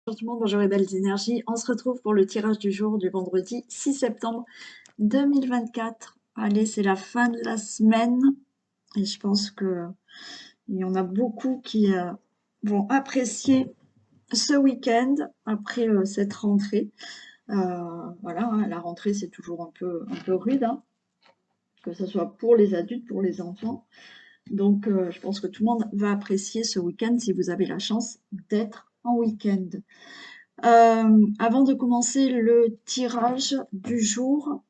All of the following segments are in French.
Bonjour tout le monde, bonjour les belles énergies. On se retrouve pour le tirage du jour du vendredi 6 septembre 2024. Allez, c'est la fin de la semaine et je pense que il y en a beaucoup qui vont apprécier ce week-end après cette rentrée. Voilà, hein, la rentrée c'est toujours un peu rude, hein, que ce soit pour les adultes, pour les enfants. Donc je pense que tout le monde va apprécier ce week-end si vous avez la chance d'être en week-end. Avant de commencer le tirage du jour,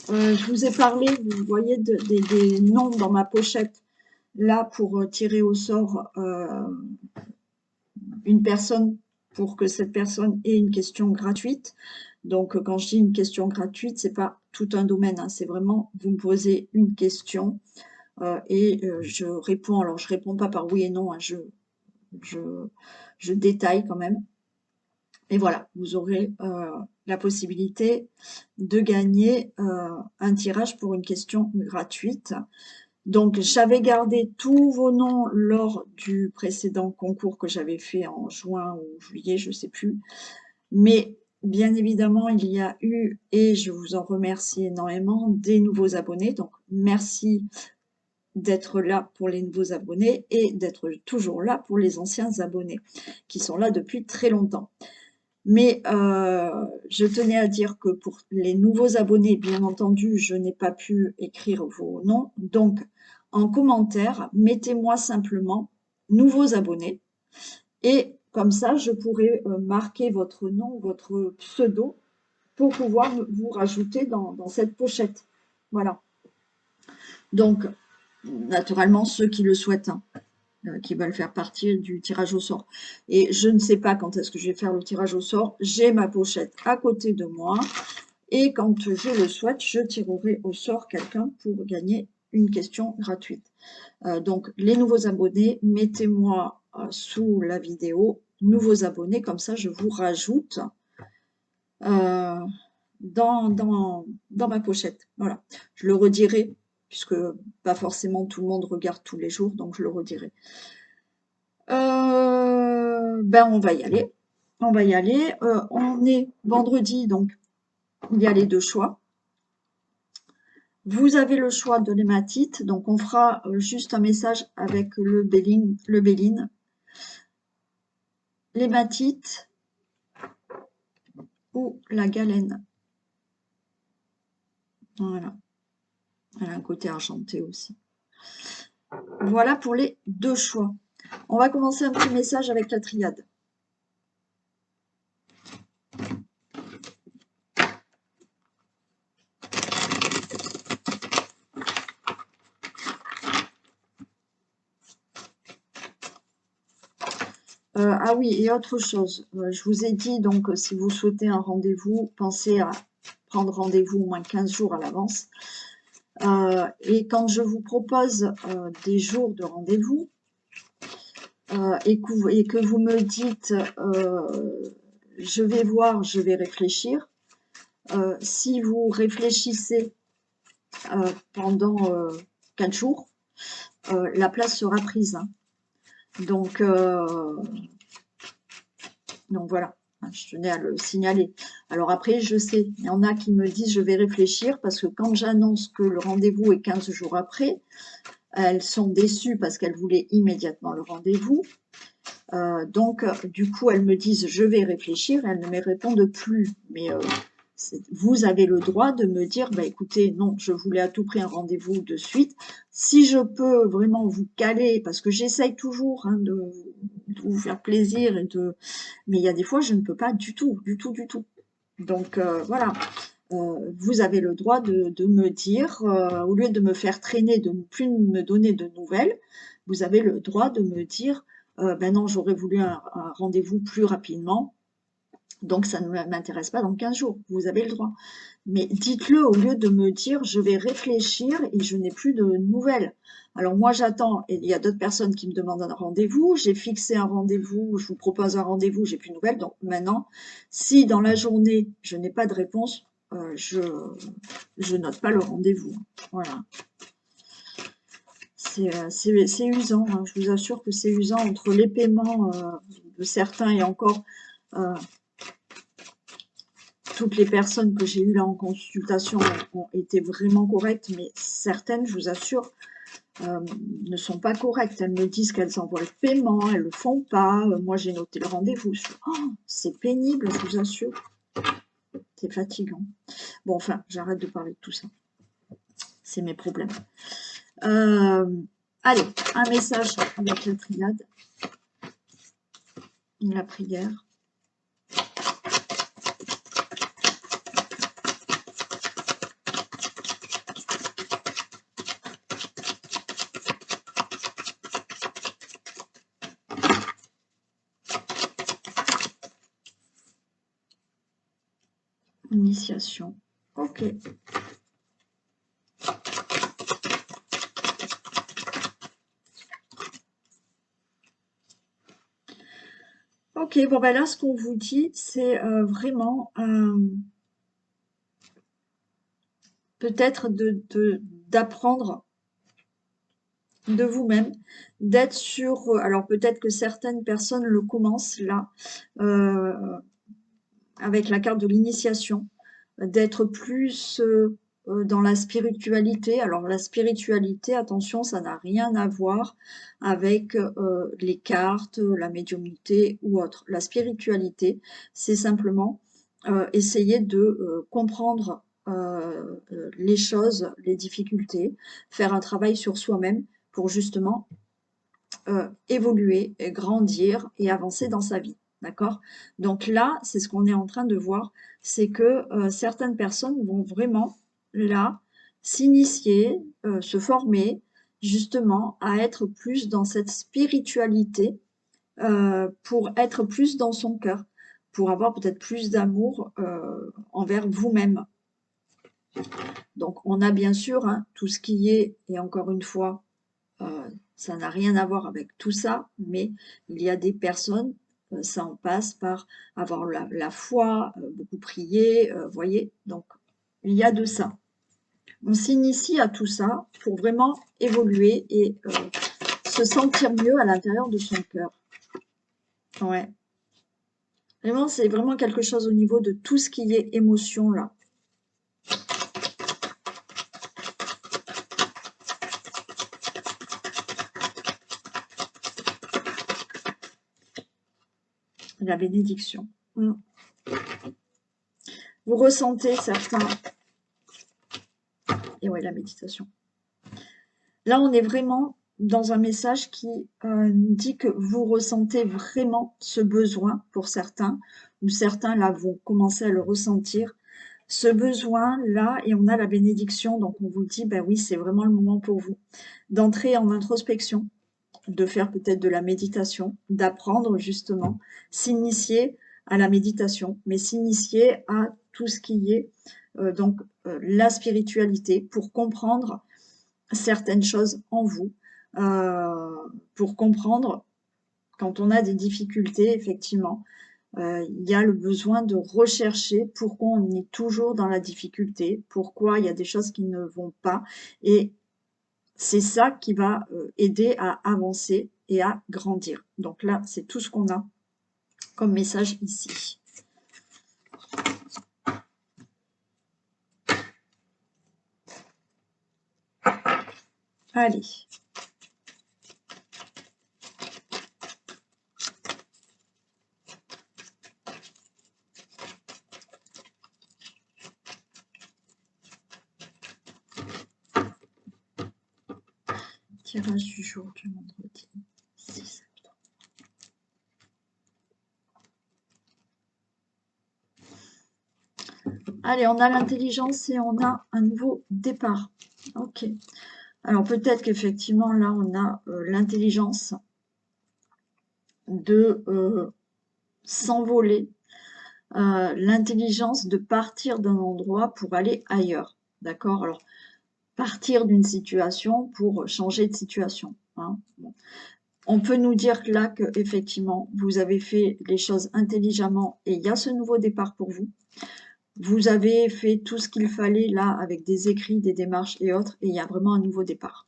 je vous ai parlé, vous voyez, des noms dans ma pochette, là, pour tirer au sort une personne, pour que cette personne ait une question gratuite. Donc, quand je dis une question gratuite, c'est pas tout un domaine, hein, c'est vraiment, vous me posez une question et je réponds. Alors, je réponds pas par oui et non, hein, je détaille quand même. Et voilà, vous aurez la possibilité de gagner un tirage pour une question gratuite. Donc, j'avais gardé tous vos noms lors du précédent concours que j'avais fait en juin ou juillet, je ne sais plus. Mais bien évidemment, il y a eu, et je vous en remercie énormément, des nouveaux abonnés. Donc, merci d'être là pour les nouveaux abonnés et d'être toujours là pour les anciens abonnés qui sont là depuis très longtemps. Mais je tenais à dire que pour les nouveaux abonnés, bien entendu, je n'ai pas pu écrire vos noms. Donc, en commentaire, mettez-moi simplement « nouveaux abonnés » et comme ça, je pourrai marquer votre nom, votre pseudo pour pouvoir vous rajouter dans cette pochette. Voilà. Donc, naturellement, ceux qui le souhaitent, hein, qui veulent faire partie du tirage au sort. Et je ne sais pas quand est-ce que je vais faire le tirage au sort. J'ai ma pochette à côté de moi. Et quand je le souhaite, je tirerai au sort quelqu'un pour gagner une question gratuite. Donc, les nouveaux abonnés, mettez-moi sous la vidéo « nouveaux abonnés », comme ça je vous rajoute dans ma pochette. Voilà, je le redirai, puisque pas forcément tout le monde regarde tous les jours, donc je le redirai. Ben on va y aller. On va y aller. On est vendredi, donc il y a les deux choix. Vous avez le choix de l'hématite, donc on fera juste un message avec le Béline. L'hématite ou la galène. Voilà. Elle a un côté argenté aussi. Voilà pour les deux choix. On va commencer un petit message avec la triade. Ah oui, et autre chose, je vous ai dit, donc, si vous souhaitez un rendez-vous, pensez à prendre rendez-vous au moins 15 jours à l'avance. Et quand je vous propose des jours de rendez-vous, et que vous me dites je vais voir, je vais réfléchir, si vous réfléchissez pendant 4 jours, la place sera prise, hein. Donc voilà, je tenais à le signaler. Alors après, je sais, il y en a qui me disent je vais réfléchir parce que quand j'annonce que le rendez-vous est 15 jours après, elles sont déçues parce qu'elles voulaient immédiatement le rendez-vous. Donc, du coup, elles me disent je vais réfléchir, elles ne me répondent plus. Mais vous avez le droit de me dire bah, écoutez, non, je voulais à tout prix un rendez-vous de suite. Si je peux vraiment vous caler, parce que j'essaye toujours hein, de vous faire plaisir, mais il y a des fois, je ne peux pas du tout. Donc, voilà. Vous avez le droit de me dire, au lieu de me faire traîner, de ne plus me donner de nouvelles, vous avez le droit de me dire ben non, j'aurais voulu un rendez-vous plus rapidement, donc ça ne m'intéresse pas dans 15 jours. Vous avez le droit. Mais dites-le au lieu de me dire je vais réfléchir et je n'ai plus de nouvelles. Alors moi j'attends et il y a d'autres personnes qui me demandent un rendez-vous. J'ai fixé un rendez-vous, je vous propose un rendez-vous, j'ai plus de nouvelles. Donc maintenant, si dans la journée je n'ai pas de réponse, je note pas le rendez-vous. Voilà. c'est usant, hein. Je vous assure que c'est usant entre les paiements de certains et encore toutes les personnes que j'ai eues là en consultation ont été vraiment correctes, mais certaines, je vous assure, ne sont pas correctes. Elles me disent qu'elles envoient le paiement, elles le font pas. Moi, j'ai noté le rendez-vous. C'est pénible, je vous assure. C'est fatigant. Bon, enfin, j'arrête de parler de tout ça. C'est mes problèmes. Allez, un message avec la triade. La prière. Initiation. Ok. Ok, bon ben là, ce qu'on vous dit, c'est vraiment peut-être d'apprendre de vous-même, d'être sur... alors peut-être que certaines personnes le commencent là, avec la carte de l'initiation, d'être plus dans la spiritualité. Alors la spiritualité, attention, ça n'a rien à voir avec les cartes, la médiumnité ou autre. La spiritualité, c'est simplement essayer de comprendre les choses, les difficultés, faire un travail sur soi-même pour justement évoluer, grandir et avancer dans sa vie. D'accord? Donc là, c'est ce qu'on est en train de voir, c'est que certaines personnes vont vraiment là s'initier, se former justement à être plus dans cette spiritualité pour être plus dans son cœur, pour avoir peut-être plus d'amour envers vous-même. Donc on a bien sûr hein, tout ce qui est, et encore une fois, ça n'a rien à voir avec tout ça, mais il y a des personnes, ça en passe par avoir la foi, beaucoup prier, voyez, donc il y a de ça. On s'initie à tout ça pour vraiment évoluer et se sentir mieux à l'intérieur de son cœur. Ouais. Vraiment, c'est vraiment quelque chose au niveau de tout ce qui est émotion là. La bénédiction. Vous ressentez certains... Et ouais, la méditation. Là, on est vraiment dans un message qui nous dit que vous ressentez vraiment ce besoin pour certains, ou certains là vont commencer à le ressentir, ce besoin-là, et on a la bénédiction, donc on vous dit, ben oui, c'est vraiment le moment pour vous, d'entrer en introspection, de faire peut-être de la méditation, d'apprendre justement, s'initier à la méditation, mais s'initier à tout ce qui est la spiritualité pour comprendre certaines choses en vous, pour comprendre quand on a des difficultés, effectivement, il y a le besoin de rechercher pourquoi on est toujours dans la difficulté, pourquoi il y a des choses qui ne vont pas, et c'est ça qui va aider à avancer et à grandir. Donc là, c'est tout ce qu'on a comme message ici. Allez. Tirage du jour du vendredi 6 septembre. Allez, on a l'intelligence et on a un nouveau départ. Ok. Alors peut-être qu'effectivement, là, on a l'intelligence de s'envoler, l'intelligence de partir d'un endroit pour aller ailleurs. D'accord? Alors, partir d'une situation pour changer de situation. Hein. Bon. On peut nous dire là que effectivement vous avez fait les choses intelligemment et il y a ce nouveau départ pour vous. Vous avez fait tout ce qu'il fallait là avec des écrits, des démarches et autres et il y a vraiment un nouveau départ.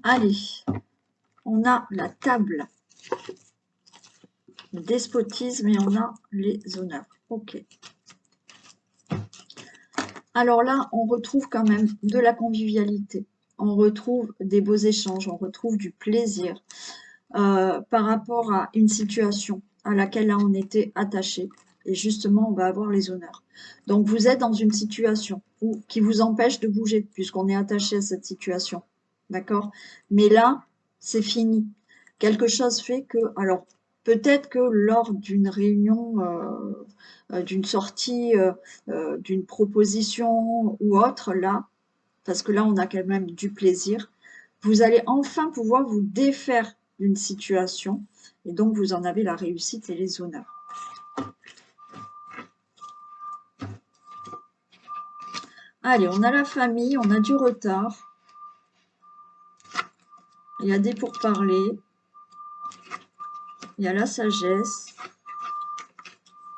Allez, on a la table. Le despotisme et on a les honneurs. Ok. Alors là, on retrouve quand même de la convivialité. On retrouve des beaux échanges, on retrouve du plaisir par rapport à une situation à laquelle là, on était attaché. Et justement, on va avoir les honneurs. Donc, vous êtes dans une situation qui vous empêche de bouger, puisqu'on est attaché à cette situation. D'accord? Mais là, c'est fini. Quelque chose fait que, alors, peut-être que lors d'une réunion, d'une sortie, d'une proposition ou autre, là, parce que là, on a quand même du plaisir, vous allez enfin pouvoir vous défaire d'une situation et donc vous en avez la réussite et les honneurs. Allez, on a la famille, on a du retard, il y a des pourparlers, il y a la sagesse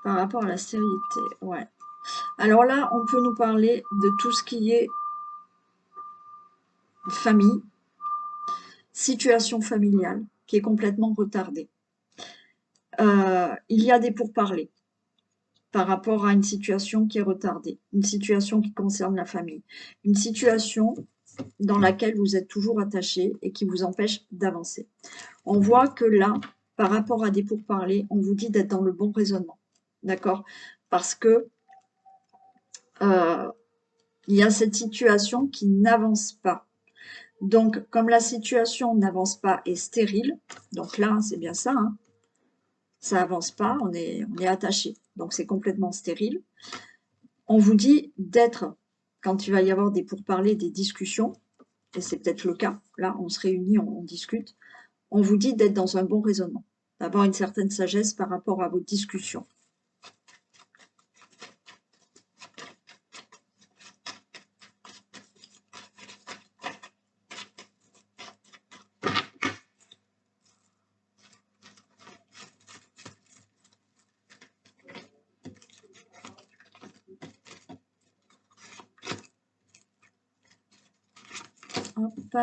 par rapport à la stérilité. Ouais. Alors là, on peut nous parler de tout ce qui est famille, situation familiale qui est complètement retardée. Il y a des pourparlers par rapport à une situation qui est retardée, une situation qui concerne la famille, une situation dans laquelle vous êtes toujours attaché et qui vous empêche d'avancer. On voit que là, par rapport à des pourparlers, on vous dit d'être dans le bon raisonnement, d'accord? Parce que il y a cette situation qui n'avance pas. Donc, comme la situation n'avance pas et stérile, donc là, c'est bien ça, hein, ça avance pas, on est attaché, donc c'est complètement stérile. On vous dit d'être, quand il va y avoir des pourparlers, des discussions, et c'est peut-être le cas, là, on se réunit, on discute, on vous dit d'être dans un bon raisonnement, d'avoir une certaine sagesse par rapport à vos discussions. Hop.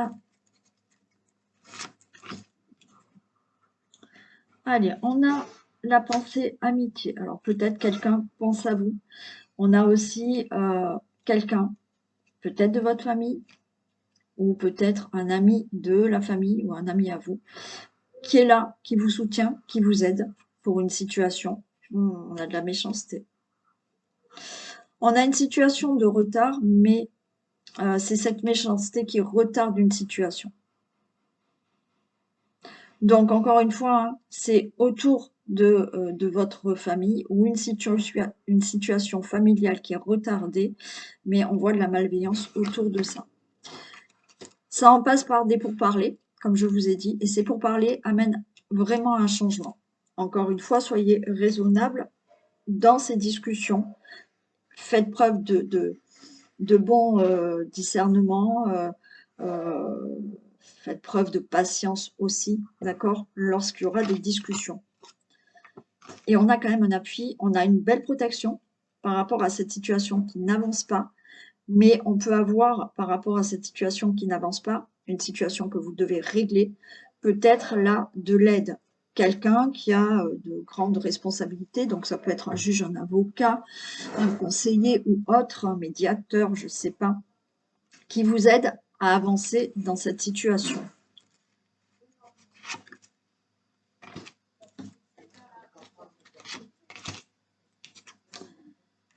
Allez, on a la pensée amitié. Alors peut-être quelqu'un pense à vous. On a aussi quelqu'un, peut-être de votre famille, ou peut-être un ami de la famille, ou un ami à vous, qui est là, qui vous soutient, qui vous aide pour une situation. On a de la méchanceté. On a une situation de retard, mais c'est cette méchanceté qui retarde une situation. Donc, encore une fois, hein, c'est autour de votre famille ou une situation familiale qui est retardée, mais on voit de la malveillance autour de ça. Ça en passe par des pourparlers, comme je vous ai dit, et ces pourparlers amènent vraiment un changement. Encore une fois, soyez raisonnable dans ces discussions. Faites preuve de bon discernement, faites preuve de patience aussi, d'accord, lorsqu'il y aura des discussions. Et on a quand même un appui, on a une belle protection par rapport à cette situation qui n'avance pas, mais on peut avoir, par rapport à cette situation qui n'avance pas, une situation que vous devez régler, peut-être là de l'aide. Quelqu'un qui a de grandes responsabilités, donc ça peut être un juge, un avocat, un conseiller ou autre, un médiateur, je ne sais pas, qui vous aide à avancer dans cette situation.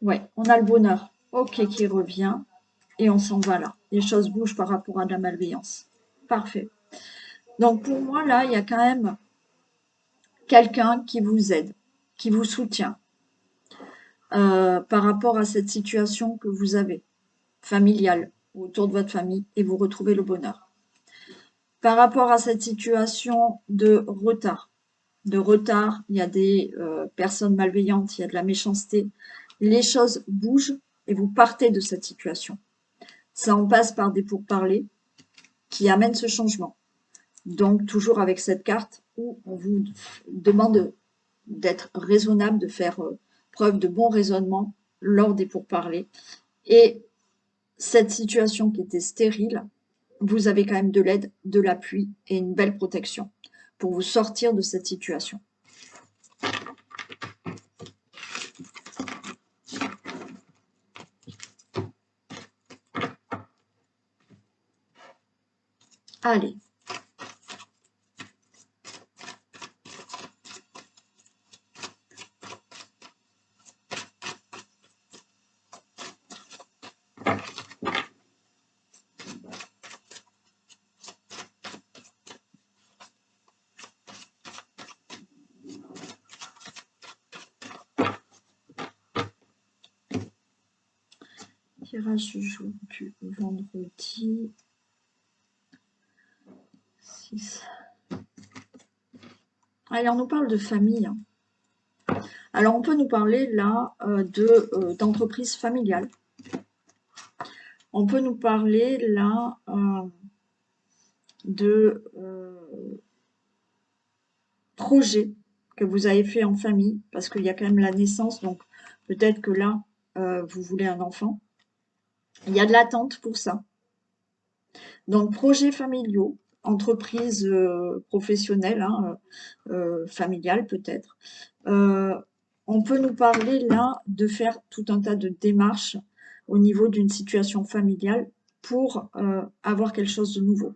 Ouais, on a le bonheur, ok, qui revient, et on s'en va là. Les choses bougent par rapport à de la malveillance. Parfait. Donc pour moi, là, il y a quand même quelqu'un qui vous aide, qui vous soutient par rapport à cette situation que vous avez, familiale, autour de votre famille, et vous retrouvez le bonheur. Par rapport à cette situation de retard, il y a des personnes malveillantes, il y a de la méchanceté, les choses bougent et vous partez de cette situation. Ça en passe par des pourparlers qui amènent ce changement. Donc, toujours avec cette carte où on vous demande d'être raisonnable, de faire preuve de bon raisonnement lors des pourparlers. Et cette situation qui était stérile, vous avez quand même de l'aide, de l'appui et une belle protection pour vous sortir de cette situation. Allez. Tirage du vendredi 6. Allez, on nous parle de famille. Alors, on peut nous parler là d'entreprise familiale. On peut nous parler là de projets que vous avez fait en famille, parce qu'il y a quand même la naissance, donc peut-être que là, vous voulez un enfant. Il y a de l'attente pour ça. Donc, projets familiaux, entreprises professionnelles, hein, familiales peut-être. On peut nous parler là de faire tout un tas de démarches au niveau d'une situation familiale pour avoir quelque chose de nouveau.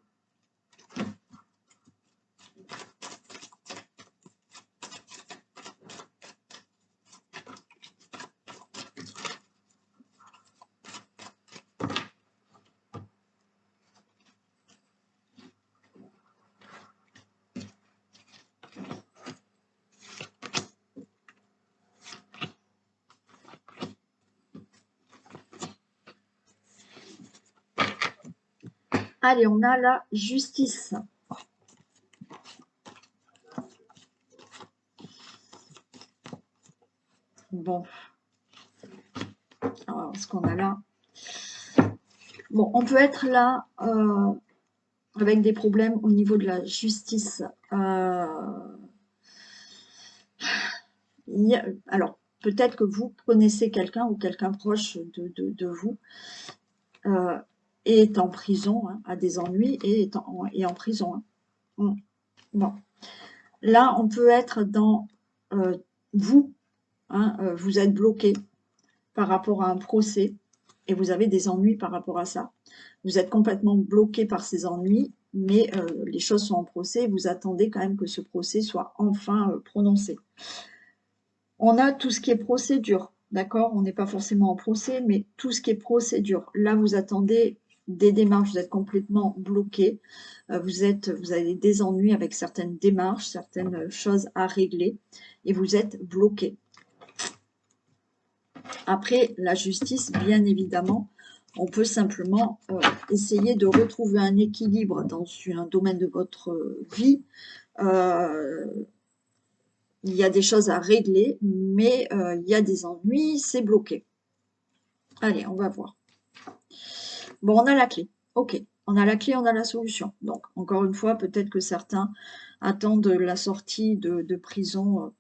Allez, on a la justice. Bon. Alors, ce qu'on a là. Bon, on peut être là avec des problèmes au niveau de la justice. Alors, peut-être que vous connaissez quelqu'un ou quelqu'un proche de vous est en prison, hein, a des ennuis et est en prison. Hein. Bon. Là, on peut être dans vous, hein, vous êtes bloqué par rapport à un procès et vous avez des ennuis par rapport à ça. Vous êtes complètement bloqué par ces ennuis, mais les choses sont en procès et vous attendez quand même que ce procès soit enfin prononcé. On a tout ce qui est procédure, d'accord? On n'est pas forcément en procès, mais tout ce qui est procédure. Là, vous attendez des démarches, vous êtes complètement bloqué. Vous avez des ennuis avec certaines démarches, certaines choses à régler, et vous êtes bloqué. Après, la justice, bien évidemment, on peut simplement essayer de retrouver un équilibre dans un domaine de votre vie. Il y a des choses à régler, mais il y a des ennuis, c'est bloqué. Allez, on va voir. Bon, on a la clé. Ok, on a la clé, on a la solution. Donc, encore une fois, peut-être que certains attendent la sortie de prison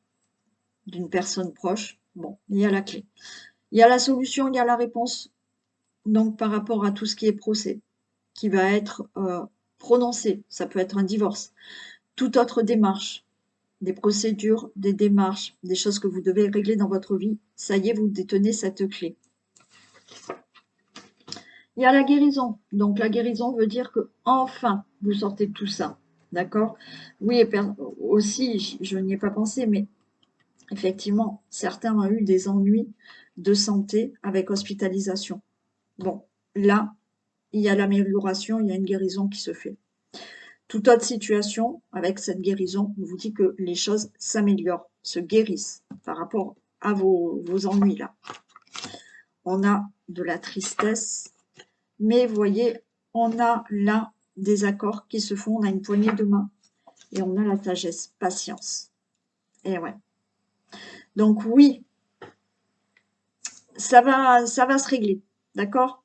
d'une personne proche. Bon, il y a la clé. Il y a la solution, il y a la réponse. Donc, par rapport à tout ce qui est procès, qui va être prononcé, ça peut être un divorce, toute autre démarche, des procédures, des démarches, des choses que vous devez régler dans votre vie, ça y est, vous détenez cette clé. Il y a la guérison. Donc, la guérison veut dire que enfin vous sortez de tout ça. D'accord? Oui, et aussi, je n'y ai pas pensé, mais effectivement, certains ont eu des ennuis de santé avec hospitalisation. Bon, là, il y a l'amélioration, il y a une guérison qui se fait. Toute autre situation, avec cette guérison, on vous dit que les choses s'améliorent, se guérissent par rapport à vos ennuis là. On a de la tristesse, mais vous voyez, on a là des accords qui se font, on a une poignée de main et on a la sagesse, patience. Et ouais. Donc oui, ça va se régler, d'accord?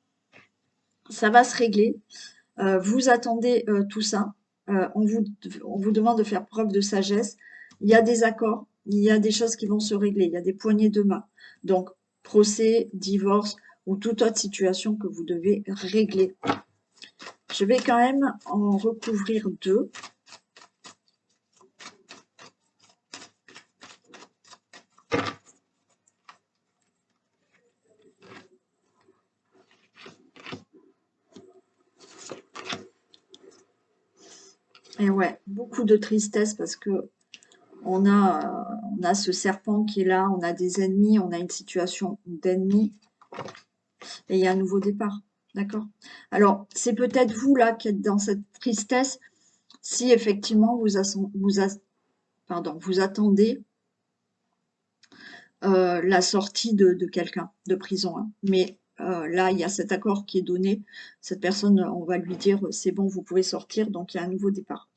Ça va se régler. Vous attendez tout ça. On vous demande de faire preuve de sagesse. Il y a des accords, il y a des choses qui vont se régler, il y a des poignées de main. Donc, procès, divorce ou toute autre situation que vous devez régler. je vais quand même en recouvrir 2. Et ouais, beaucoup de tristesse parce que on a ce serpent qui est là, on a des ennemis, on a une situation d'ennemis et il y a un nouveau départ. D'accord? Alors, c'est peut-être vous là qui êtes dans cette tristesse si effectivement vous attendez la sortie de quelqu'un de prison, hein. Mais là, il y a cet accord qui est donné. Cette personne, on va lui dire, c'est bon, vous pouvez sortir, donc il y a un nouveau départ.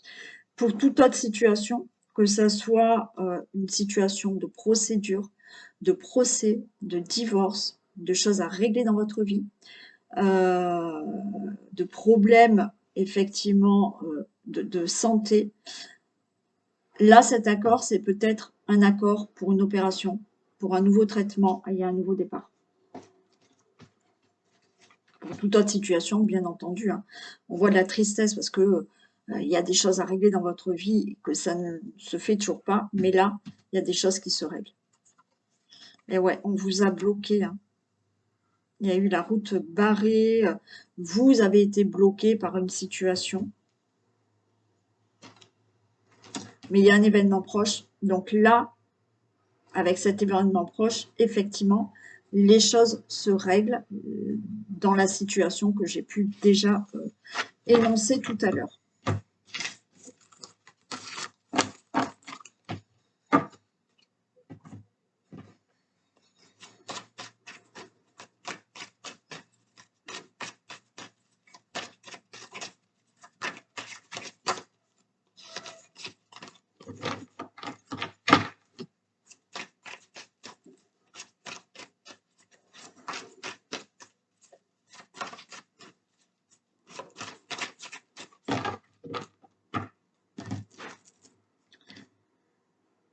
Pour toute autre situation, que ça soit une situation de procédure, de procès, de divorce, de choses à régler dans votre vie, euh, de problèmes effectivement de santé, là, cet accord, c'est peut-être un accord pour une opération, pour un nouveau traitement et un nouveau départ. Pour toute autre situation, bien entendu, hein. On voit de la tristesse parce que il y a des choses à régler dans votre vie et que ça ne se fait toujours pas. Mais là, il y a des choses qui se règlent. Et ouais, on vous a bloqué, hein. Il y a eu la route barrée. Vous avez été bloqué par une situation. Mais il y a un événement proche. Donc là, avec cet événement proche, effectivement, les choses se règlent dans la situation que j'ai pu déjà énoncer tout à l'heure.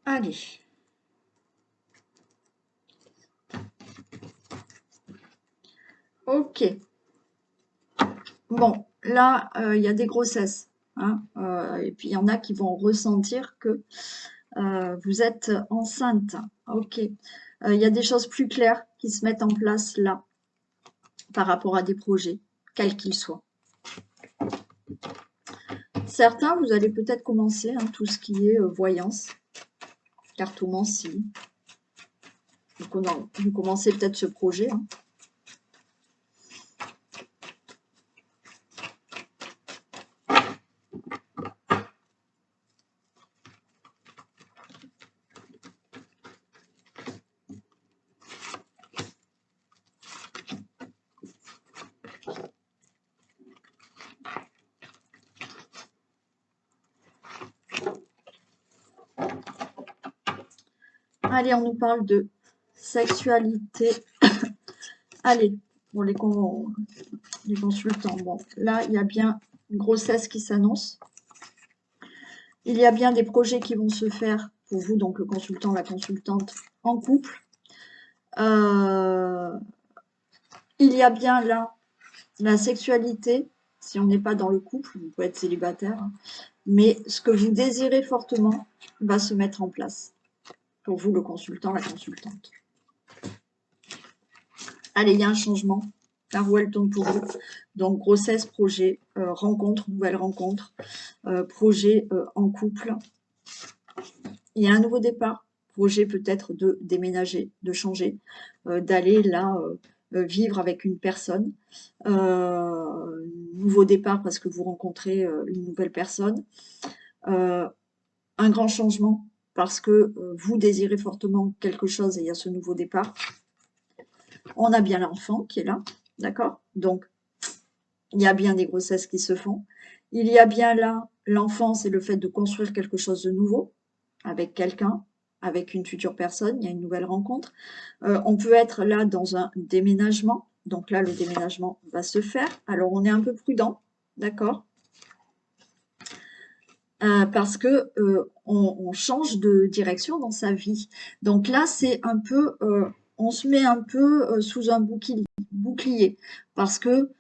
Allez. Ok. Bon, là, il y a des grossesses, hein, et puis il y en a qui vont ressentir que vous êtes enceinte. Ok. Il y a des choses plus claires qui se mettent en place là par rapport à des projets, quels qu'ils soient. Certains, vous allez peut-être commencer hein, tout ce qui est voyance, cartomancie. Vous commencez peut-être ce projet. Hein. Allez, on nous parle de sexualité. Allez, pour les consultants. Bon, là, il y a bien une grossesse qui s'annonce. Il y a bien des projets qui vont se faire pour vous, donc le consultant, la consultante, en couple. Il y a bien là la sexualité. Si on n'est pas dans le couple, vous pouvez être célibataire. Hein, mais ce que vous désirez fortement va se mettre en place. Pour vous, le consultant, la consultante. Allez, il y a un changement. La roue, elle tourne pour vous. Donc, grossesse, projet, rencontre, nouvelle rencontre, projet en couple. Il y a un nouveau départ. Projet peut-être de déménager, de changer, d'aller là vivre avec une personne. Nouveau départ parce que vous rencontrez une nouvelle personne. Un grand changement parce que vous désirez fortement quelque chose et il y a ce nouveau départ. On a bien l'enfant qui est là, d'accord? Donc, il y a bien des grossesses qui se font. Il y a bien là l'enfance et le fait de construire quelque chose de nouveau avec quelqu'un, avec une future personne, il y a une nouvelle rencontre. On peut être là dans un déménagement. Donc là, le déménagement va se faire. Alors, on est un peu prudent, d'accord? Parce que on change de direction dans sa vie. Donc là, c'est un peu, on se met un peu sous un bouclier parce que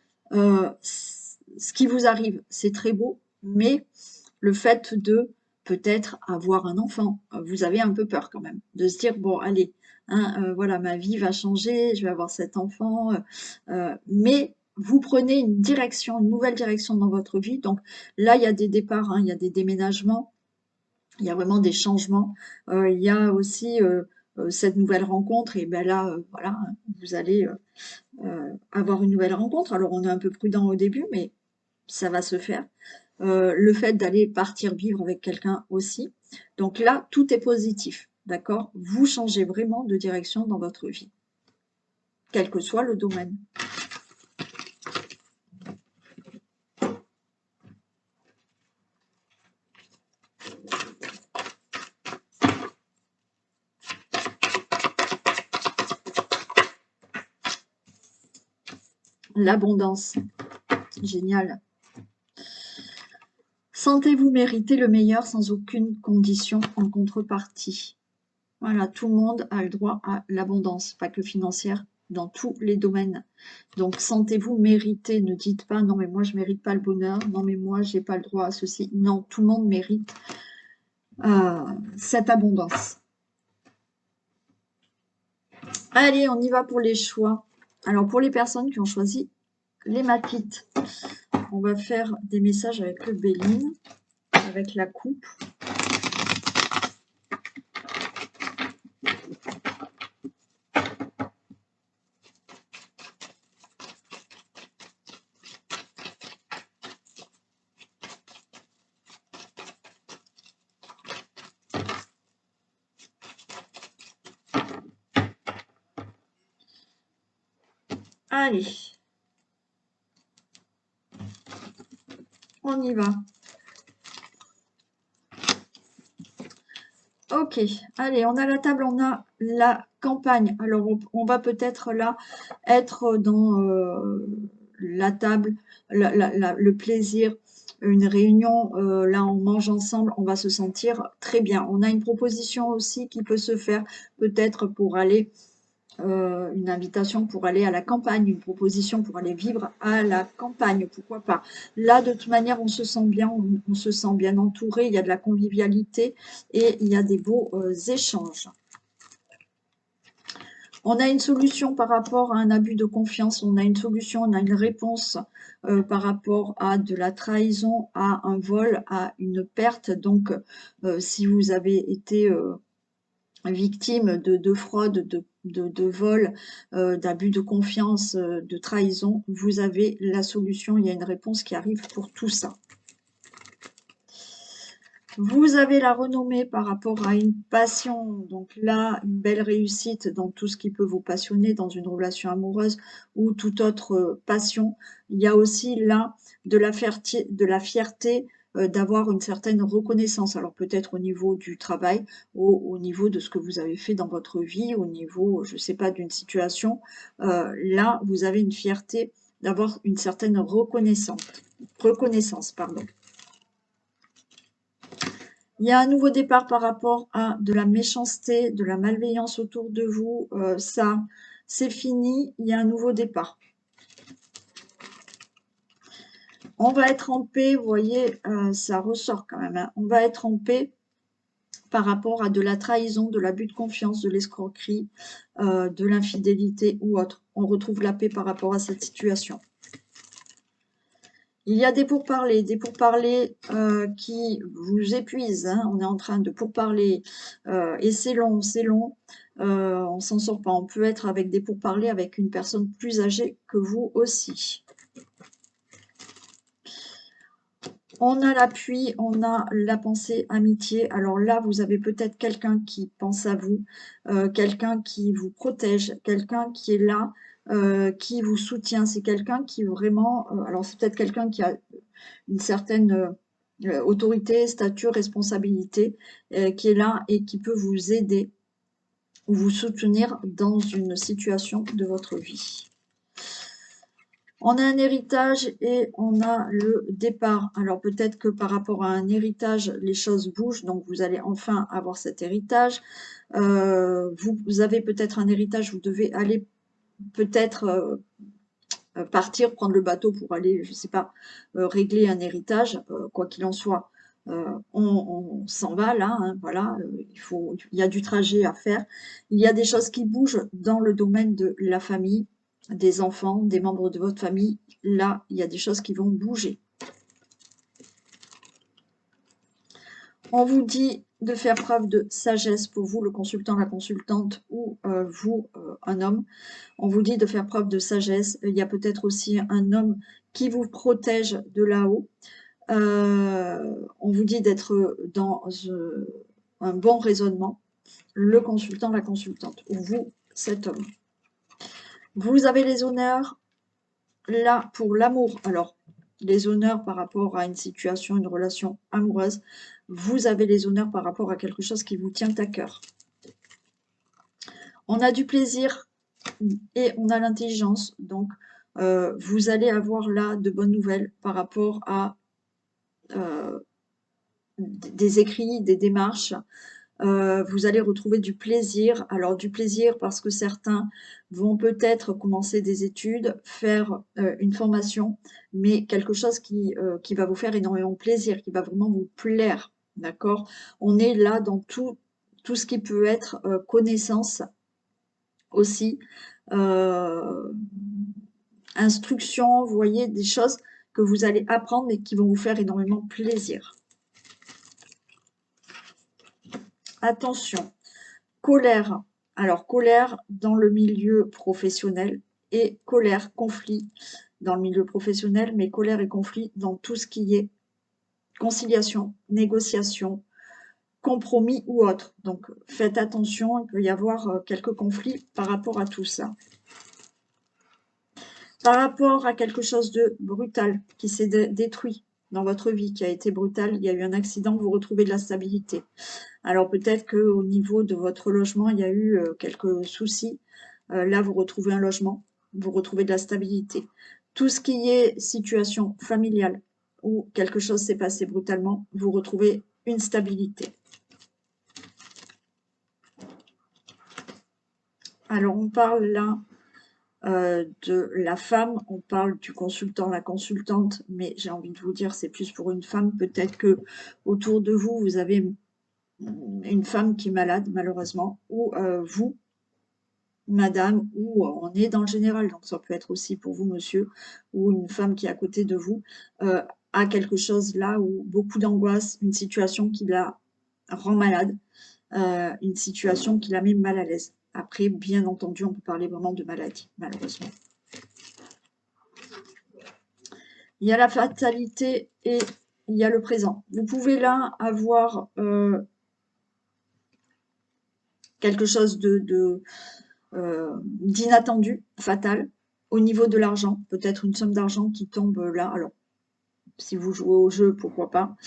ce qui vous arrive, c'est très beau, mais le fait de peut-être avoir un enfant, vous avez un peu peur quand même, de se dire, bon, allez, hein, voilà, ma vie va changer, je vais avoir cet enfant, mais vous prenez une direction, une nouvelle direction dans votre vie. Donc là, il y a des départs, hein, il y a des déménagements, il y a vraiment des changements. Il y a aussi cette nouvelle rencontre, et ben là, voilà, vous allez avoir une nouvelle rencontre. Alors on est un peu prudent au début, mais ça va se faire. Le fait d'aller partir vivre avec quelqu'un aussi. Donc là, tout est positif, d'accord? Vous changez vraiment de direction dans votre vie, quel que soit le domaine. L'abondance, génial. Sentez-vous mériter le meilleur sans aucune condition en contrepartie. Voilà, tout le monde a le droit à l'abondance, pas que financière, dans tous les domaines. Donc, sentez-vous mériter. Ne dites pas, non mais moi je mérite pas le bonheur, non mais moi j'ai pas le droit à ceci. Non, tout le monde mérite cette abondance. Allez, on y va pour les choix. Alors, pour les personnes qui ont choisi l'hématite, on va faire des messages avec le Béline, avec la coupe. Allez, on y va. Ok, allez, on a la table, on a la campagne. Alors, on va peut-être là être dans la table, le plaisir, une réunion, là on mange ensemble, on va se sentir très bien. On a une proposition aussi qui peut se faire peut-être pour aller une invitation pour aller à la campagne, une proposition pour aller vivre à la campagne, pourquoi pas. Là, de toute manière, on se sent bien, on se sent bien entouré, il y a de la convivialité et il y a des beaux échanges. On a une solution par rapport à un abus de confiance, on a une solution, on a une réponse par rapport à de la trahison, à un vol, à une perte. Donc, si vous avez été victime de fraude, de vol, d'abus de confiance, de trahison, vous avez la solution, il y a une réponse qui arrive pour tout ça. Vous avez la renommée par rapport à une passion, donc là, une belle réussite dans tout ce qui peut vous passionner, dans une relation amoureuse ou toute autre passion. Il y a aussi là de la fierté d'avoir une certaine reconnaissance, alors peut-être au niveau du travail, au niveau de ce que vous avez fait dans votre vie, au niveau, je ne sais pas, d'une situation. Là, vous avez une fierté d'avoir une certaine reconnaissance, pardon. Il y a un nouveau départ par rapport à de la méchanceté, de la malveillance autour de vous. Ça, c'est fini. Il y a un nouveau départ. On va être en paix. Vous voyez, ça ressort quand même, hein. On va être en paix par rapport à de la trahison, de l'abus de confiance, de l'escroquerie, de l'infidélité ou autre. On retrouve la paix par rapport à cette situation. Il y a des pourparlers qui vous épuisent, hein. On est en train de pourparler et c'est long, on s'en sort pas. On peut être avec des pourparlers avec une personne plus âgée que vous aussi. On a l'appui, on a la pensée amitié. Alors là, vous avez peut-être quelqu'un qui pense à vous, quelqu'un qui vous protège, quelqu'un qui est là, qui vous soutient. C'est quelqu'un qui vraiment, alors c'est peut-être quelqu'un qui a une certaine autorité, statut, responsabilité, qui est là et qui peut vous aider ou vous soutenir dans une situation de votre vie. On a un héritage et on a le départ. Alors peut-être que par rapport à un héritage, les choses bougent, donc vous allez enfin avoir cet héritage. Vous avez peut-être un héritage, vous devez aller peut-être partir, prendre le bateau pour aller, je sais pas, régler un héritage, quoi qu'il en soit, on s'en va là, hein, voilà, il y a du trajet à faire. Il y a des choses qui bougent dans le domaine de la famille, des enfants, des membres de votre famille. Là, il y a des choses qui vont bouger. On vous dit de faire preuve de sagesse pour vous, le consultant, la consultante, ou vous, un homme. On vous dit de faire preuve de sagesse. Il y a peut-être aussi un homme qui vous protège de là-haut. On vous dit d'être dans un bon raisonnement. Le consultant, la consultante, ou vous, cet homme. Vous avez les honneurs là pour l'amour. Alors, les honneurs par rapport à une situation, une relation amoureuse. Vous avez les honneurs par rapport à quelque chose qui vous tient à cœur. On a du plaisir et on a l'intelligence. Donc, vous allez avoir là de bonnes nouvelles par rapport à des écrits, des démarches. Vous allez retrouver du plaisir. Alors, du plaisir parce que certains vont peut-être commencer des études, faire une formation, mais quelque chose qui va vous faire énormément plaisir, qui va vraiment vous plaire. D'accord? On est là dans tout ce qui peut être connaissance aussi, instruction, vous voyez, des choses que vous allez apprendre et qui vont vous faire énormément plaisir. Attention, colère. Alors, colère dans le milieu professionnel et colère, conflit dans le milieu professionnel, mais colère et conflit dans tout ce qui est conciliation, négociation, compromis ou autre. Donc, faites attention, il peut y avoir quelques conflits par rapport à tout ça. Par rapport à quelque chose de brutal qui s'est détruit dans votre vie, qui a été brutal, il y a eu un accident, vous retrouvez de la stabilité. Alors peut-être qu'au niveau de votre logement, il y a eu quelques soucis. Là, vous retrouvez un logement, vous retrouvez de la stabilité. Tout ce qui est situation familiale où quelque chose s'est passé brutalement, vous retrouvez une stabilité. Alors on parle là de la femme, on parle du consultant, la consultante, mais j'ai envie de vous dire, c'est plus pour une femme. Peut-être que autour de vous, vous avez une femme qui est malade, malheureusement, ou vous, madame, ou on est dans le général, donc ça peut être aussi pour vous, monsieur, ou une femme qui est à côté de vous, a quelque chose là où beaucoup d'angoisse, une situation qui la rend malade, une situation qui la met mal à l'aise. Après, bien entendu, on peut parler vraiment de maladie, malheureusement. Il y a la fatalité et il y a le présent. Vous pouvez là avoir quelque chose d'inattendu, fatal, au niveau de l'argent. Peut-être une somme d'argent qui tombe là. Alors, si vous jouez au jeu, pourquoi pas.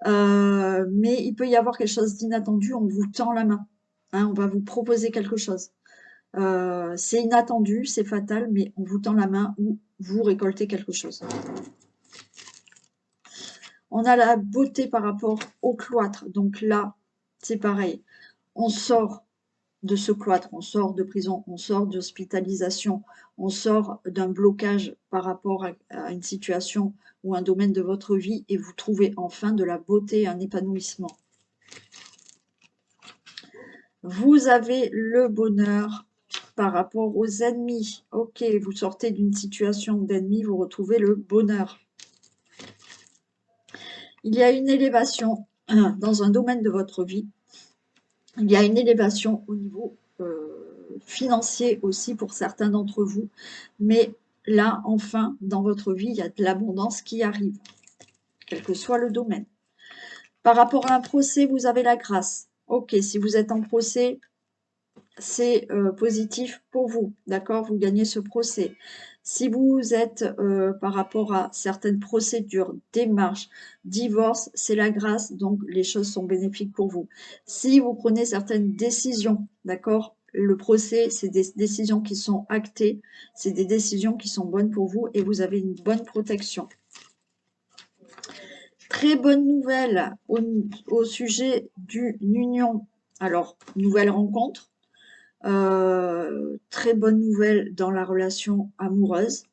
Mais il peut y avoir quelque chose d'inattendu, on vous tend la main. Hein, on va vous proposer quelque chose. C'est inattendu, c'est fatal, mais on vous tend la main ou vous récoltez quelque chose. On a la beauté par rapport au cloître. Donc là, c'est pareil. On sort de ce cloître, on sort de prison, on sort d'hospitalisation, on sort d'un blocage par rapport à une situation ou un domaine de votre vie et vous trouvez enfin de la beauté, un épanouissement. Vous avez le bonheur par rapport aux ennemis. Ok, vous sortez d'une situation d'ennemi, vous retrouvez le bonheur. Il y a une élévation dans un domaine de votre vie. Il y a une élévation au niveau financier aussi pour certains d'entre vous. Mais là, enfin, dans votre vie, il y a de l'abondance qui arrive, quel que soit le domaine. Par rapport à un procès, vous avez la grâce. Ok, si vous êtes en procès, c'est positif pour vous, d'accord? Vous gagnez ce procès. Si vous êtes par rapport à certaines procédures, démarches, divorce, c'est la grâce, donc les choses sont bénéfiques pour vous. Si vous prenez certaines décisions, d'accord? Le procès, c'est des décisions qui sont actées, c'est des décisions qui sont bonnes pour vous et vous avez une bonne protection. Très bonne nouvelle au sujet d'une union. Alors, nouvelle rencontre. Très bonne nouvelle dans la relation amoureuse.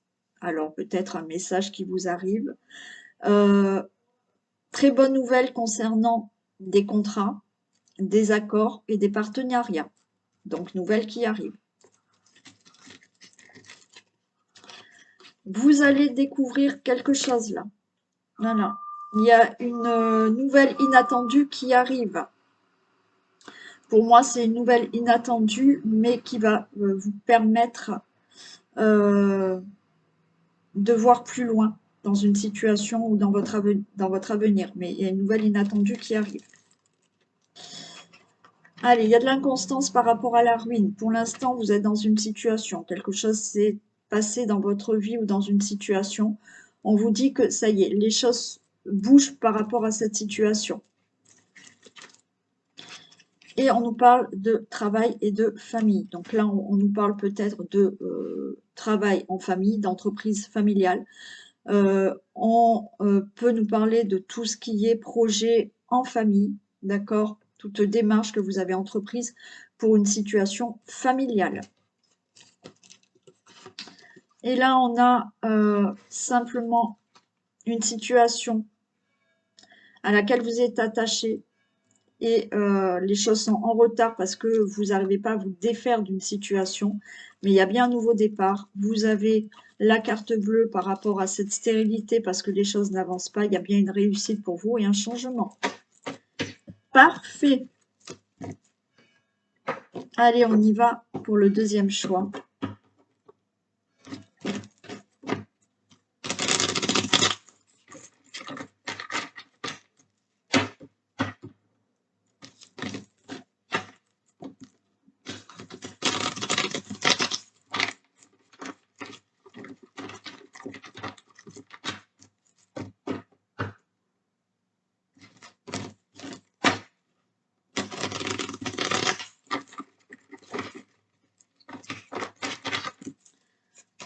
alors peut-être un message qui vous arrive. Très bonne nouvelle concernant des contrats, des accords et des partenariats. Donc, nouvelles qui arrivent. Vous allez découvrir quelque chose là. Voilà. Il y a une nouvelle inattendue qui arrive. Pour moi, c'est une nouvelle inattendue, mais qui va vous permettre de voir plus loin dans une situation ou dans votre avenir. Mais il y a une nouvelle inattendue qui arrive. Allez, il y a de l'inconstance par rapport à la ruine. Pour l'instant, vous êtes dans une situation. Quelque chose s'est passé dans votre vie ou dans une situation. On vous dit que ça y est, les choses bougent par rapport à cette situation. Et on nous parle de travail et de famille. Donc là, on nous parle peut-être de travail en famille, d'entreprise familiale. On peut nous parler de tout ce qui est projet en famille, d'accord? Toute démarche que vous avez entreprise pour une situation familiale. Et là, on a simplement une situation à laquelle vous êtes attaché et les choses sont en retard parce que vous n'arrivez pas à vous défaire d'une situation. Mais il y a bien un nouveau départ. Vous avez la carte bleue par rapport à cette stérilité parce que les choses n'avancent pas. Il y a bien une réussite pour vous et un changement. Parfait. Allez, on y va pour le deuxième choix.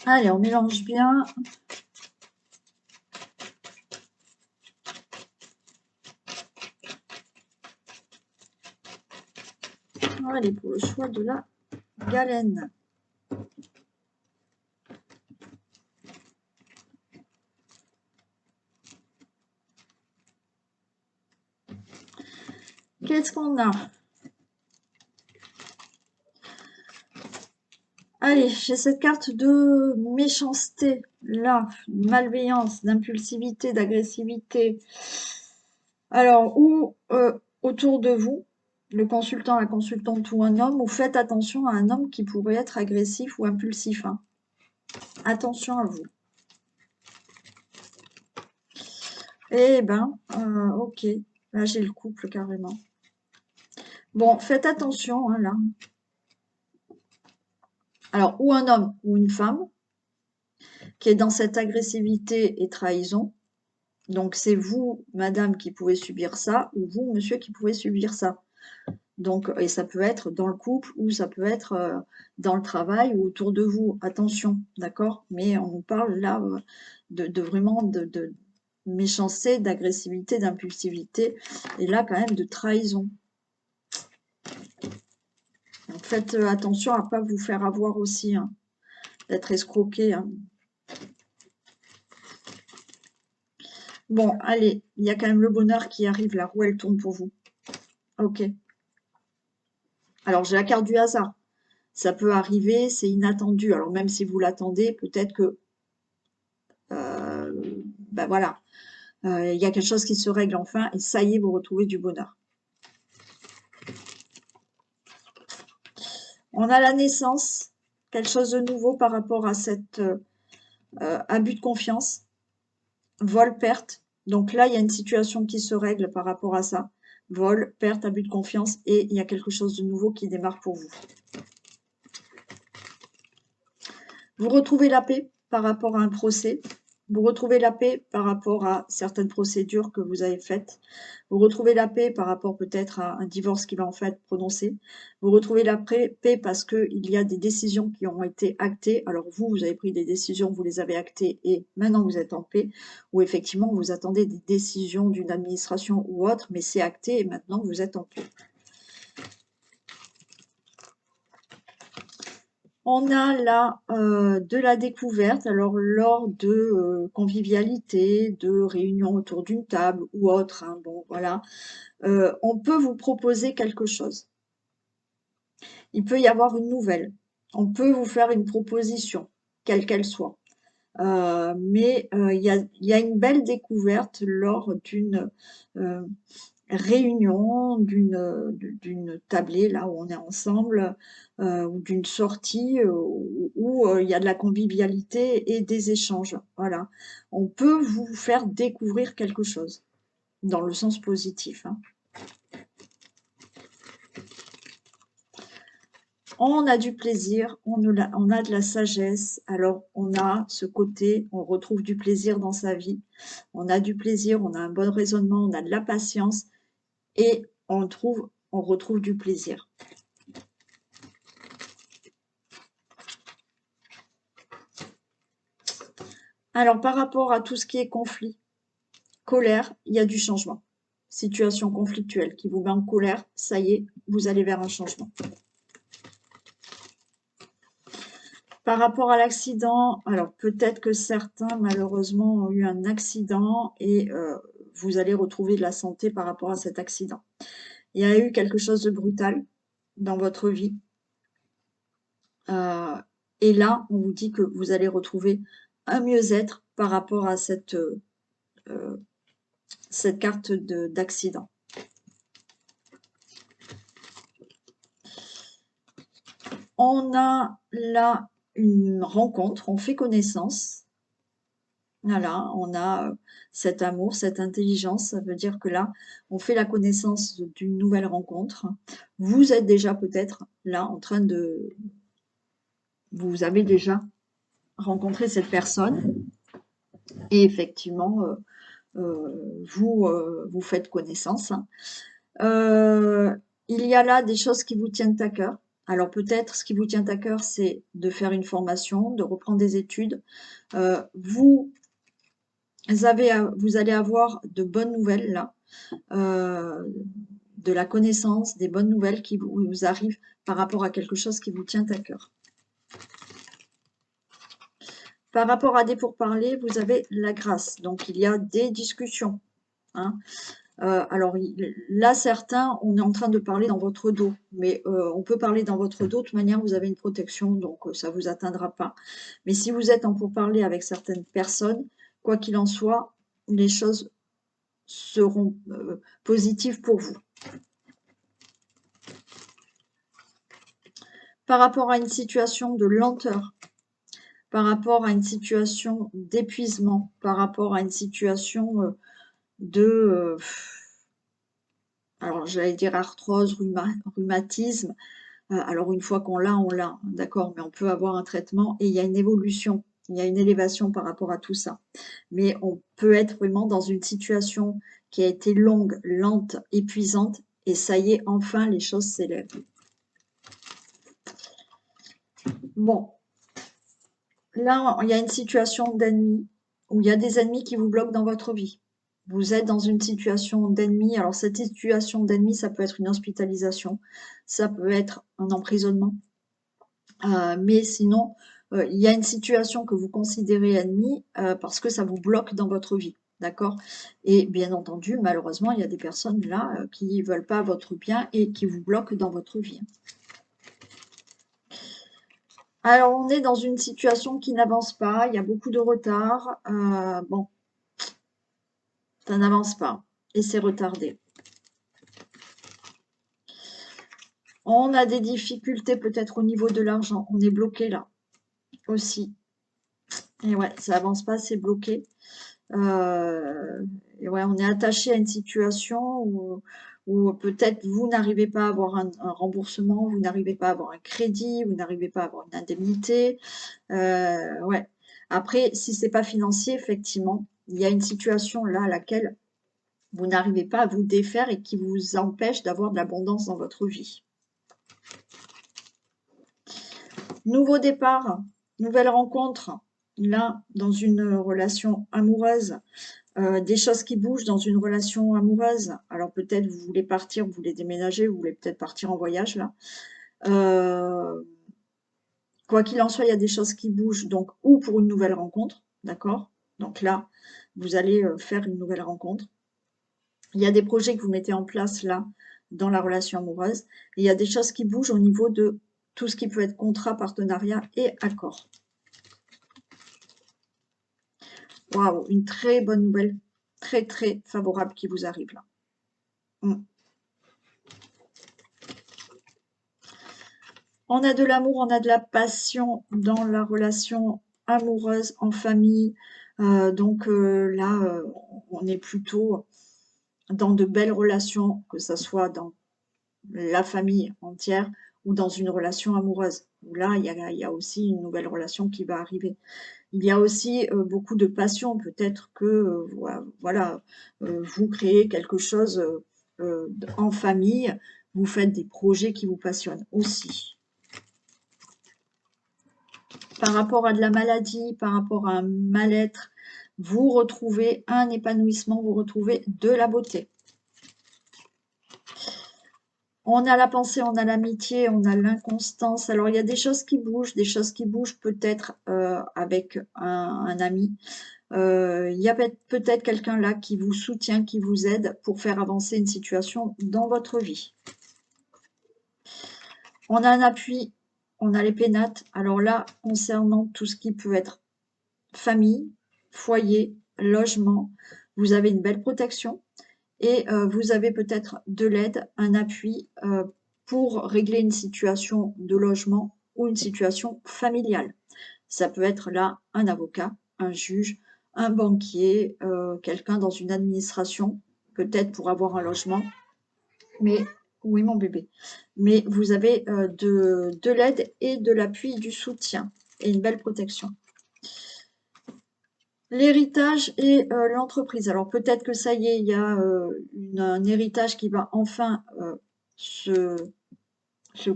Allez, on mélange bien. Allez, pour le choix de la galène. Qu'est-ce qu'on a? Allez, j'ai cette carte de méchanceté, là, malveillance, d'impulsivité, d'agressivité. Alors, ou autour de vous, le consultant, la consultante ou un homme, ou faites attention à un homme qui pourrait être agressif ou impulsif. Hein. Attention à vous. Eh ben, ok. Là, j'ai le couple carrément. Bon, faites attention, hein, là. Alors, ou un homme ou une femme qui est dans cette agressivité et trahison. Donc, c'est vous, madame, qui pouvez subir ça, ou vous, monsieur, qui pouvez subir ça. Donc, et ça peut être dans le couple, ou ça peut être dans le travail, ou autour de vous. Attention, d'accord? Mais on nous parle là de vraiment de méchanceté, d'agressivité, d'impulsivité, et là, quand même, de trahison. Donc, faites attention à ne pas vous faire avoir aussi, hein, d'être escroqué. Hein. Bon, allez, il y a quand même le bonheur qui arrive, la roue, elle tourne pour vous. Ok. Alors, j'ai la carte du hasard. Ça peut arriver, c'est inattendu. Alors, même si vous l'attendez, peut-être que, ben voilà, il y a quelque chose qui se règle enfin, et ça y est, vous retrouvez du bonheur. On a la naissance, quelque chose de nouveau par rapport à cet abus de confiance, vol, perte. Donc là, il y a une situation qui se règle par rapport à ça. Vol, perte, abus de confiance, et il y a quelque chose de nouveau qui démarre pour vous. Vous retrouvez la paix par rapport à un procès. Vous retrouvez la paix par rapport à certaines procédures que vous avez faites. Vous retrouvez la paix par rapport peut-être à un divorce qui va en fait prononcer. Vous retrouvez la paix parce qu'il y a des décisions qui ont été actées. Alors vous, vous avez pris des décisions, vous les avez actées et maintenant vous êtes en paix. Ou effectivement, vous attendez des décisions d'une administration ou autre, mais c'est acté et maintenant vous êtes en paix. On a là de la découverte, alors lors de convivialité, de réunions autour d'une table ou autre, hein, bon voilà, on peut vous proposer quelque chose. Il peut y avoir une nouvelle. On peut vous faire une proposition, quelle qu'elle soit. Mais il y a une belle découverte lors d'une réunion, d'une tablée là où on est ensemble, ou d'une sortie où il y a de la convivialité et des échanges. Voilà. On peut vous faire découvrir quelque chose, dans le sens positif, hein. On a du plaisir, on a de la sagesse, alors on a ce côté, on retrouve du plaisir dans sa vie, on a du plaisir, on a un bon raisonnement, on a de la patience et on retrouve du plaisir. Alors par rapport à tout ce qui est conflit, colère, il y a du changement. Situation conflictuelle qui vous met en colère, ça y est, vous allez vers un changement. Par rapport à l'accident, alors peut-être que certains malheureusement ont eu un accident et vous allez retrouver de la santé par rapport à cet accident. Il y a eu quelque chose de brutal dans votre vie. Et là, on vous dit que vous allez retrouver un mieux-être par rapport à cette carte d'accident. On a là une rencontre, on fait connaissance. Voilà, on a cet amour, cette intelligence. Ça veut dire que là, on fait la connaissance d'une nouvelle rencontre. Vous êtes déjà peut-être là en train de... Vous avez déjà rencontré cette personne et effectivement, vous faites connaissance, hein. Il y a là des choses qui vous tiennent à cœur. Alors peut-être ce qui vous tient à cœur, c'est de faire une formation, de reprendre des études. Vous allez avoir de bonnes nouvelles là, de la connaissance, des bonnes nouvelles qui vous arrivent par rapport à quelque chose qui vous tient à cœur. Par rapport à des pourparlers, vous avez la grâce. Donc il y a des discussions, hein. Alors là, certains, on est en train de parler dans votre dos, mais on peut parler dans votre dos, de toute manière, vous avez une protection, donc ça ne vous atteindra pas. Mais si vous êtes en pourparlers avec certaines personnes, quoi qu'il en soit, les choses seront positives pour vous. Par rapport à une situation de lenteur, par rapport à une situation d'épuisement, par rapport à une situation de... alors j'allais dire arthrose, rhumatisme. Alors une fois qu'on l'a, on l'a, d'accord, mais on peut avoir un traitement et il y a une évolution, il y a une élévation par rapport à tout ça. Mais on peut être vraiment dans une situation qui a été longue, lente, épuisante, et ça y est, enfin les choses s'élèvent. Bon, là, il y a une situation d'ennemi, où il y a des ennemis qui vous bloquent dans votre vie. Vous êtes dans une situation d'ennemi. Alors, cette situation d'ennemi, ça peut être une hospitalisation, ça peut être un emprisonnement. Mais sinon, il y a une situation que vous considérez ennemie parce que ça vous bloque dans votre vie. D'accord? Et bien entendu, malheureusement, il y a des personnes là qui ne veulent pas votre bien et qui vous bloquent dans votre vie. Alors, on est dans une situation qui n'avance pas, il y a beaucoup de retard. Bon, ça n'avance pas et c'est retardé. On a des difficultés peut-être au niveau de l'argent. On est bloqué là aussi. Et ouais, ça n'avance pas, c'est bloqué. Et ouais, on est attaché à une situation où peut-être vous n'arrivez pas à avoir un remboursement, vous n'arrivez pas à avoir un crédit, vous n'arrivez pas à avoir une indemnité. Ouais. Après, si c'est pas financier, effectivement, il y a une situation là à laquelle vous n'arrivez pas à vous défaire et qui vous empêche d'avoir de l'abondance dans votre vie. Nouveau départ, nouvelle rencontre, là, dans une relation amoureuse, des choses qui bougent dans une relation amoureuse. Alors peut-être vous voulez partir, vous voulez déménager, vous voulez peut-être partir en voyage là. Quoi qu'il en soit, il y a des choses qui bougent, donc ou pour une nouvelle rencontre, d'accord? Donc là, vous allez faire une nouvelle rencontre. Il y a des projets que vous mettez en place là, dans la relation amoureuse. Et il y a des choses qui bougent au niveau de tout ce qui peut être contrat, partenariat et accord. Waouh, une très bonne nouvelle, très très favorable qui vous arrive là. Mm. On a de l'amour, on a de la passion dans la relation amoureuse, en famille. Donc là, on est plutôt dans de belles relations, que ce soit dans la famille entière ou dans une relation amoureuse. Où là, il y a aussi une nouvelle relation qui va arriver. Il y a aussi beaucoup de passion. Peut-être que voilà, vous créez quelque chose en famille, vous faites des projets qui vous passionnent aussi. Par rapport à de la maladie, par rapport à un mal-être, vous retrouvez un épanouissement, vous retrouvez de la beauté. On a la pensée, on a l'amitié, on a l'inconstance. Alors, il y a des choses qui bougent peut-être avec un ami. Il y a peut-être quelqu'un là qui vous soutient, qui vous aide pour faire avancer une situation dans votre vie. On a un appui, on a les pénates. Alors là, concernant tout ce qui peut être famille, foyer, logement, vous avez une belle protection et vous avez peut-être de l'aide, un appui pour régler une situation de logement ou une situation familiale. Ça peut être là un avocat, un juge, un banquier, quelqu'un dans une administration, peut-être pour avoir un logement. Mais oui, mon bébé. Mais vous avez de l'aide et de l'appui, du soutien et une belle protection. L'héritage et l'entreprise. Alors peut-être que ça y est, il y a un héritage qui va enfin se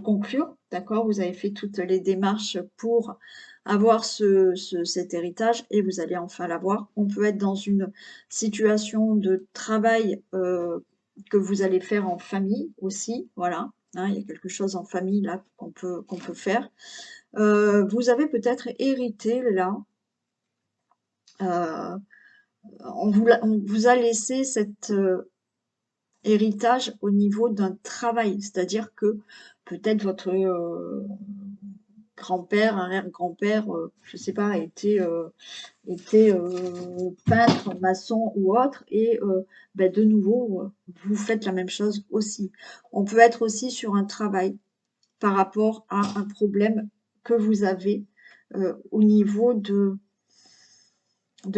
conclure, d'accord? Vous avez fait toutes les démarches pour avoir cet héritage et vous allez enfin l'avoir. On peut être dans une situation de travail que vous allez faire en famille aussi, voilà. Hein, il y a quelque chose en famille là qu'on peut faire. Vous avez peut-être hérité là. On vous a laissé cet héritage au niveau d'un travail, c'est-à-dire que peut-être votre grand-père, arrière-grand-père, je sais pas, était peintre, maçon ou autre, et ben, de nouveau, vous faites la même chose aussi. On peut être aussi sur un travail par rapport à un problème que vous avez au niveau de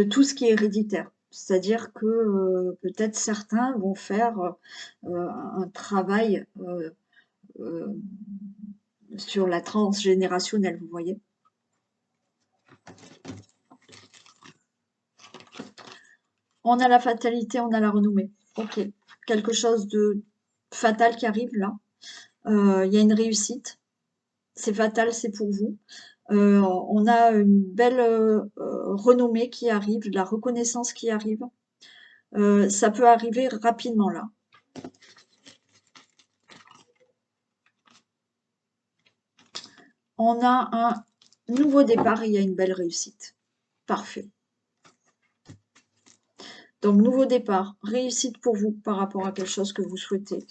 tout ce qui est héréditaire. C'est-à-dire que peut-être certains vont faire un travail euh, sur la transgénérationnelle, vous voyez. On a la fatalité, on a la renommée. Ok, quelque chose de fatal qui arrive là. Il y a une réussite. C'est fatal, c'est pour vous. On a une belle renommée qui arrive, de la reconnaissance qui arrive. Ça peut arriver rapidement là. On a un nouveau départ et il y a une belle réussite. Parfait. Donc, nouveau départ, réussite pour vous par rapport à quelque chose que vous souhaitez.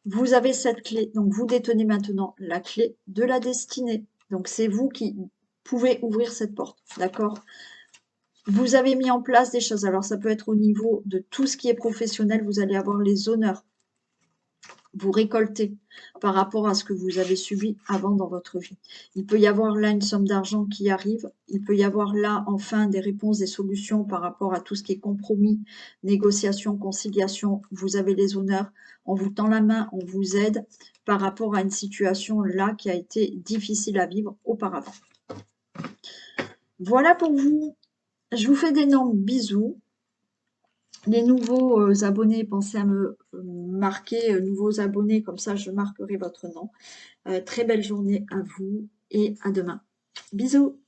Vous avez cette clé, donc vous détenez maintenant la clé de la destinée. Donc, c'est vous qui pouvez ouvrir cette porte, d'accord? Vous avez mis en place des choses. Alors, ça peut être au niveau de tout ce qui est professionnel. Vous allez avoir les honneurs. Vous récoltez par rapport à ce que vous avez subi avant dans votre vie. Il peut y avoir là une somme d'argent qui arrive. Il peut y avoir là enfin des réponses, des solutions par rapport à tout ce qui est compromis, négociation, conciliation. Vous avez les honneurs. On vous tend la main, on vous aide par rapport à une situation là qui a été difficile à vivre auparavant. Voilà pour vous. Je vous fais d'énormes bisous. Les nouveaux abonnés, pensez à me marquer nouveaux abonnés, comme ça je marquerai votre nom. Très belle journée à vous et à demain. Bisous!